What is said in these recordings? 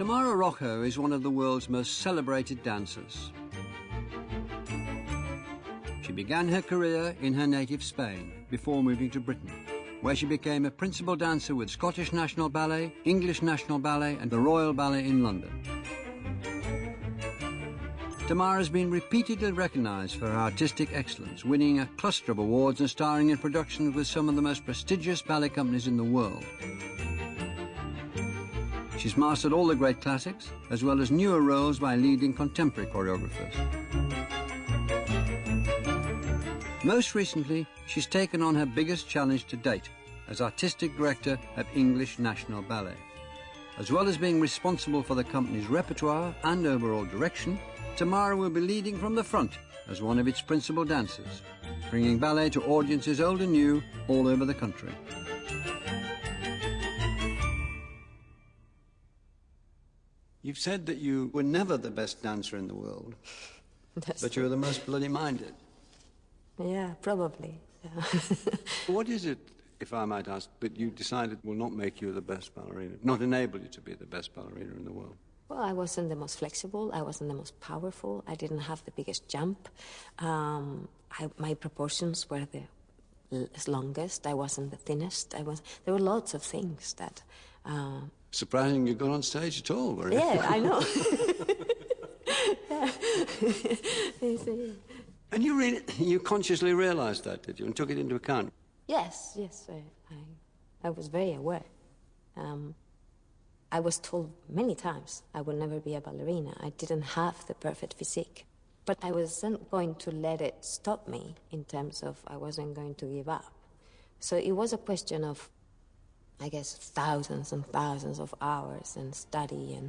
Tamara Rojo is one of the world's most celebrated dancers. She began her career in her native Spain before moving to Britain, where she became a principal dancer with Scottish National Ballet, English National Ballet and the Royal Ballet in London. Tamara has been repeatedly recognised for her artistic excellence, winning a cluster of awards and starring in productions with some of the most prestigious ballet companies in the world. She's mastered all the great classics, as well as newer roles by leading contemporary choreographers. Most recently, she's taken on her biggest challenge to date as artistic director of English National Ballet. As well as being responsible for the company's repertoire and overall direction, Tamara will be leading from the front as one of its principal dancers, bringing ballet to audiences old and new all over the country. You've said that you were never the best dancer in the world, but you were the most bloody minded. Yeah, probably. Yeah. What is it, if I might ask, that you decided will not make you the best ballerina, not enable you to be the best ballerina in the world? Well, I wasn't the most flexible, I wasn't the most powerful, I didn't have the biggest jump. My proportions were the longest, I wasn't the thinnest. There were lots of things that... Surprising you got on stage at all, were you? Yeah, I know. Yeah. And you consciously realised that, did you, and took it into account? Yes, I was very aware. I was told many times I would never be a ballerina. I didn't have the perfect physique. But I wasn't going to let it stop me in terms of I wasn't going to give up. So it was a question of, I guess, thousands and thousands of hours and study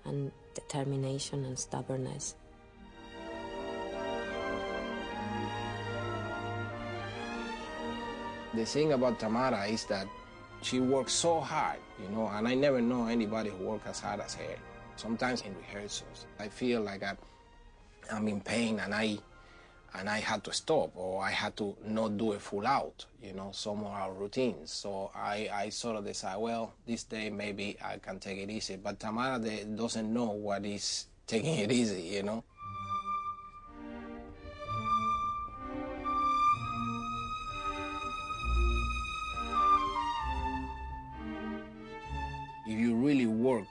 and determination and stubbornness. The thing about Tamara is that she works so hard, you know, and I never know anybody who works as hard as her. Sometimes in rehearsals, I feel like I'm in pain and I had to stop, or I had to not do it full out, you know, some of our routines. So I sort of decide, well, this day maybe I can take it easy. But Tamara doesn't know what is taking it easy, you know. If you really work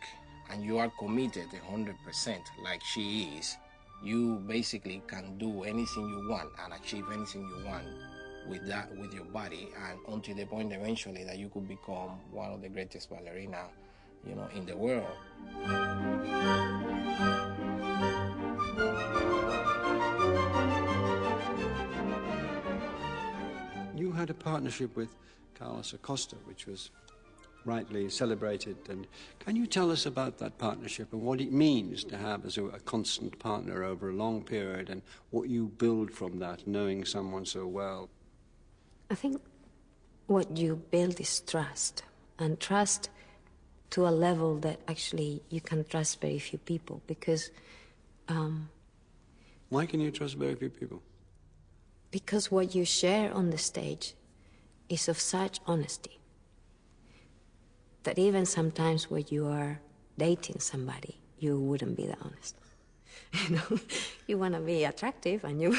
and you are committed 100% like she is, you basically can do anything you want and achieve anything you want with your body, and until the point eventually that you could become one of the greatest ballerina, you know, in the world. You had a partnership with Carlos Acosta, which was rightly celebrated, and can you tell us about that partnership and what it means to have as a constant partner over a long period, and what you build from that, knowing someone so well? I think what you build is trust, and trust to a level that actually you can trust very few people, because... Why can you trust very few people? Because what you share on the stage is of such honesty that even sometimes when you are dating somebody, you wouldn't be that honest. You know, you want to be attractive, and you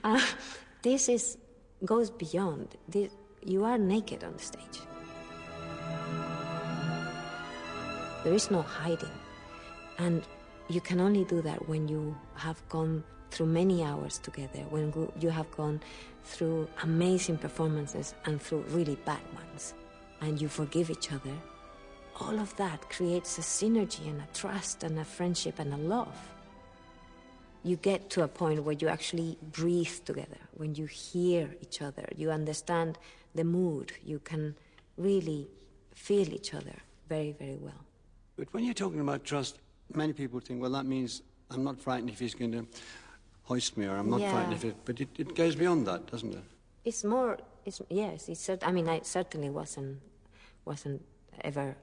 know. This goes beyond. You are naked on the stage. There is no hiding. And you can only do that when you have gone through many hours together, when you have gone through amazing performances and through really bad ones, and you forgive each other. All of that creates a synergy and a trust and a friendship and a love. You get to a point where you actually breathe together, when you hear each other, you understand the mood, you can really feel each other very, very well. But when you're talking about trust, many people think, well, that means I'm not frightened if he's going to hoist me, or I'm not frightened if it... But it goes beyond that, doesn't it? It's more... yes, I mean, I certainly wasn't ever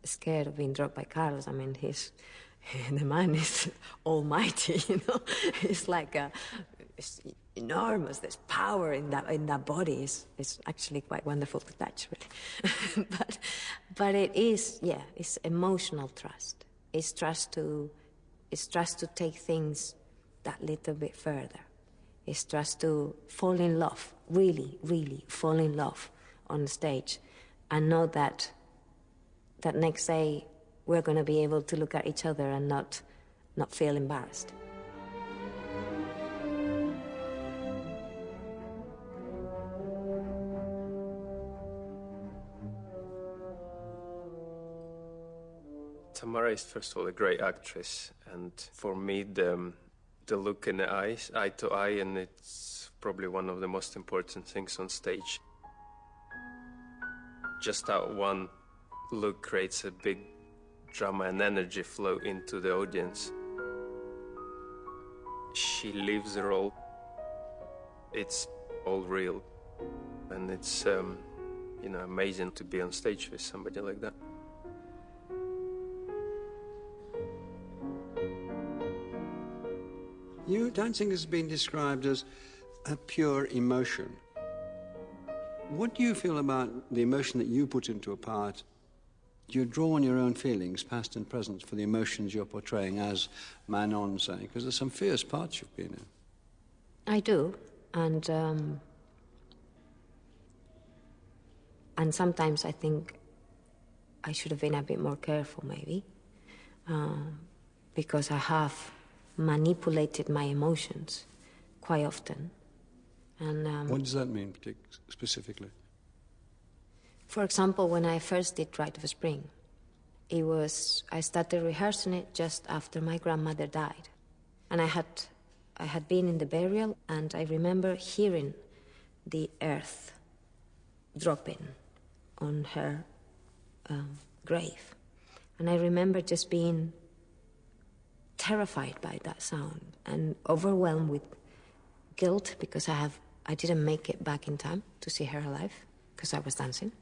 scared of being dropped by Carlos. I mean, the man is almighty, you know. It's like it's enormous. There's power in that body. It's actually quite wonderful to touch, really. but it is, yeah, it's emotional trust. It's trust to take things that little bit further. It's trust to fall in love, really, really fall in love on stage, and know that next day we're going to be able to look at each other and not feel embarrassed. Tamara is, first of all, a great actress, and for me, the look in the eyes, eye to eye, and it's probably one of the most important things on stage. Just that one look creates a big drama and energy flow into the audience. She lives the role. It's all real, and it's amazing to be on stage with somebody like that. Your dancing has been described as a pure emotion. What do you feel about the emotion that you put into a part? Do you draw on your own feelings, past and present, for the emotions you're portraying as Manon, say? Because there's some fierce parts you've been in. I do, and sometimes I think I should have been a bit more careful, maybe, because I have manipulated my emotions quite often. And what does that mean, specifically? For example, when I first did Rite of Spring, I started rehearsing it just after my grandmother died. And I had been in the burial, and I remember hearing the earth dropping on her grave. And I remember just being terrified by that sound and overwhelmed with guilt because I didn't make it back in time to see her alive because I was dancing.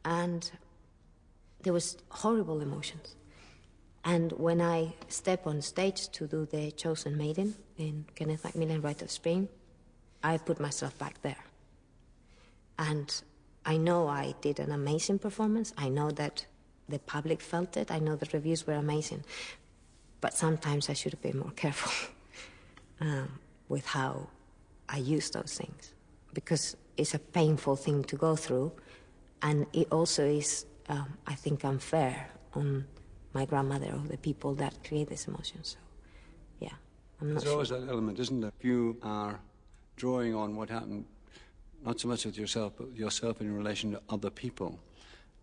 And there was horrible emotions. And when I step on stage to do The Chosen Maiden in Kenneth Macmillan Rite of Spring, I put myself back there. And I know I did an amazing performance. I know that the public felt it. I know the reviews were amazing. But sometimes I should have been more careful with how I use those things, because it's a painful thing to go through, and it also is, I think, unfair on my grandmother or the people that create these emotions. So, yeah, I'm not sure. There's always that element, isn't there? You are drawing on what happened, not so much with yourself, but yourself in relation to other people.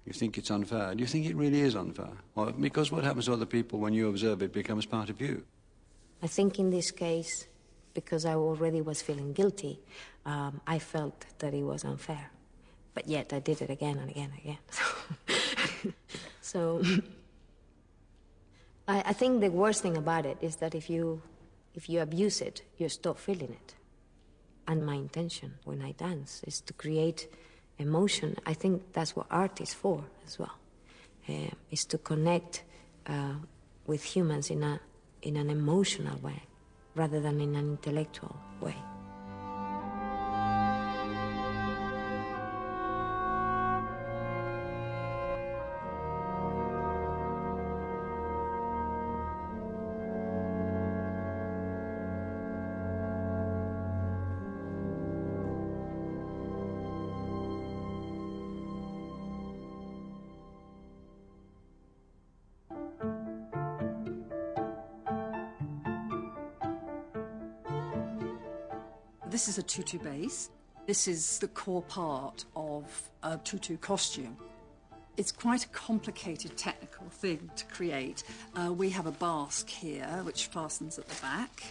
You think it's unfair. Do you think it really is unfair? Or because what happens to other people when you observe it becomes part of you? I think in this case, because I already was feeling guilty, I felt that it was unfair. But yet I did it again and again and again. So I think the worst thing about it is that if you abuse it, you stop feeling it. And my intention when I dance is to create emotion. I think that's what art is for as well, is to connect with humans in an emotional way rather than in an intellectual way. This is a tutu base. This is the core part of a tutu costume. It's quite a complicated technical thing to create. We have a basque here, which fastens at the back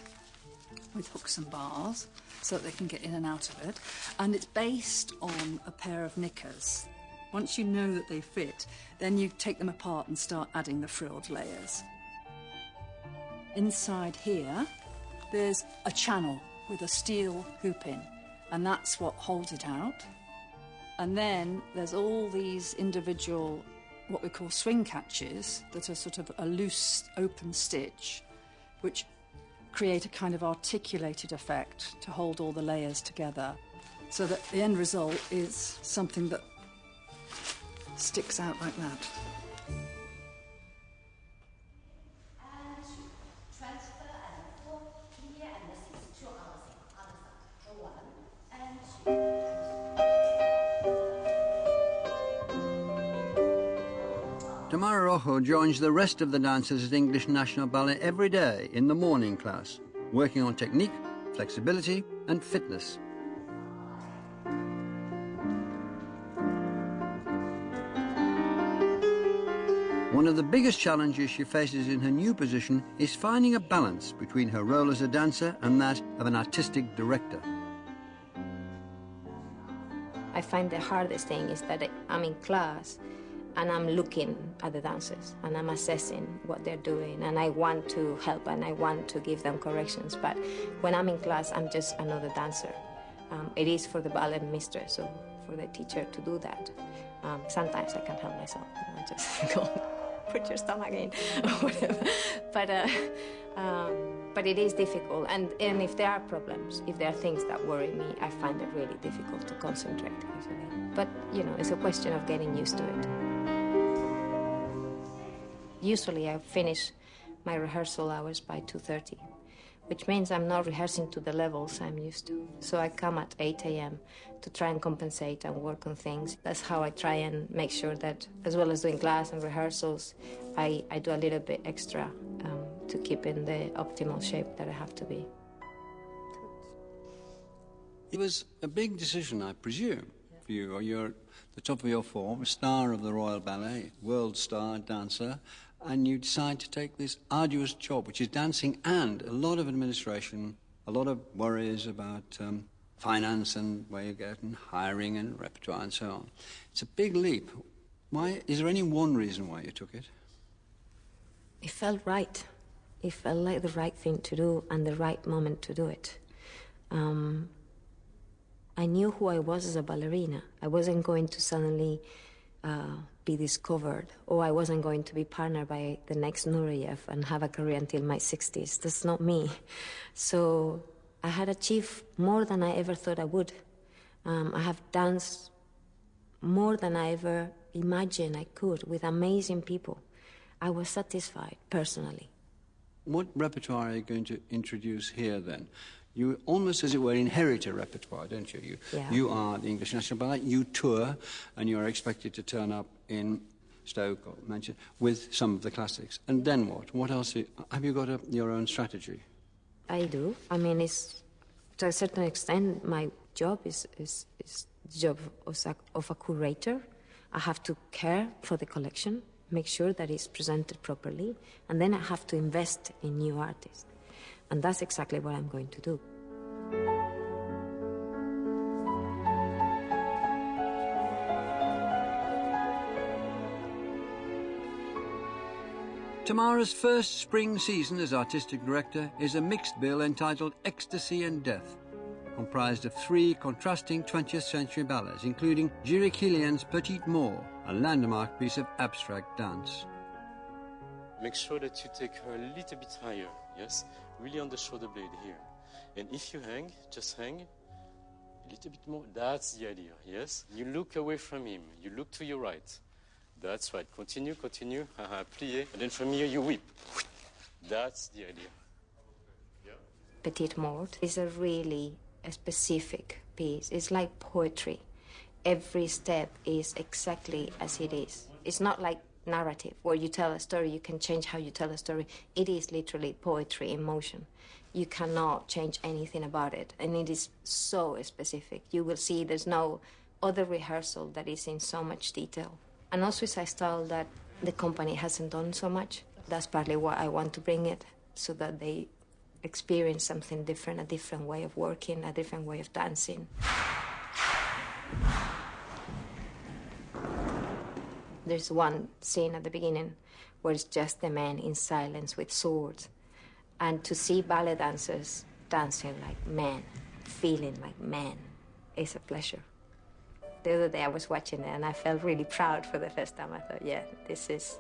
with hooks and bars so that they can get in and out of it. And it's based on a pair of knickers. Once you know that they fit, then you take them apart and start adding the frilled layers. Inside here, there's a channel with a steel hoop in, and that's what holds it out. And then there's all these individual, what we call swing catches, that are sort of a loose, open stitch, which create a kind of articulated effect to hold all the layers together so that the end result is something that sticks out like that. Tamara Rojo joins the rest of the dancers at English National Ballet every day in the morning class, working on technique, flexibility and fitness. One of the biggest challenges she faces in her new position is finding a balance between her role as a dancer and that of an artistic director. I find the hardest thing is that I'm in class and I'm looking at the dancers and I'm assessing what they're doing and I want to help and I want to give them corrections, but when I'm in class I'm just another dancer. It is for the ballet mistress or for the teacher to do that. Sometimes I can't help myself. I just go, put your stomach in or whatever. But it is difficult, and if there are problems, if there are things that worry me, I find it really difficult to concentrate usually. But, you know, it's a question of getting used to it. Usually I finish my rehearsal hours by 2:30, which means I'm not rehearsing to the levels I'm used to. So I come at 8 a.m. to try and compensate and work on things. That's how I try and make sure that, as well as doing class and rehearsals, I do a little bit extra to keep in the optimal shape that I have to be. It was a big decision, I presume, for you. You're at the top of your form, a star of the Royal Ballet, world star dancer, and you decide to take this arduous job, which is dancing and a lot of administration, a lot of worries about finance and where you get and hiring and repertoire and so on. It's a big leap. Why? Is there any one reason why you took it? It felt right. It felt like the right thing to do and the right moment to do it. I knew who I was as a ballerina. I wasn't going to suddenly be discovered, or I wasn't going to be partnered by the next Nureyev and have a career until my 60s. That's not me. So I had achieved more than I ever thought I would. I have danced more than I ever imagined I could with amazing people. I was satisfied, personally. What repertoire are you going to introduce here, then? You almost, as it were, inherit a repertoire, don't you? You are the English National Ballet, you tour, and you are expected to turn up in Stoke or Manchester with some of the classics. And then what? What else? Have you got your own strategy? I do. I mean, it's, to a certain extent, my job is the job of a curator. I have to care for the collection, make sure that it's presented properly, and then I have to invest in new artists. And that's exactly what I'm going to do. Tamara's first spring season as artistic director is a mixed bill entitled Ecstasy and Death, comprised of 3 contrasting 20th century ballets, including Jiri Kilian's Petite Mort, a landmark piece of abstract dance. Make sure that you take her a little bit higher, yes? Really on the shoulder blade here. And if you hang, just hang a little bit more. That's the idea, yes? You look away from him. You look to your right. That's right. Continue, continue. Plié. And then from here, you whip. That's the idea. Yeah. Petite Mort is a really specific piece. It's like poetry. Every step is exactly as it is. It's not like narrative, where you tell a story, you can change how you tell a story. It is literally poetry in motion. You cannot change anything about it, and it is so specific. You will see there's no other rehearsal that is in so much detail. And also it's a style that the company hasn't done so much. That's partly why I want to bring it, so that they experience something different, a different way of working, a different way of dancing. There's one scene at the beginning where it's just the men in silence with swords. And to see ballet dancers dancing like men, feeling like men, is a pleasure. The other day I was watching it and I felt really proud for the first time. I thought, yeah, this is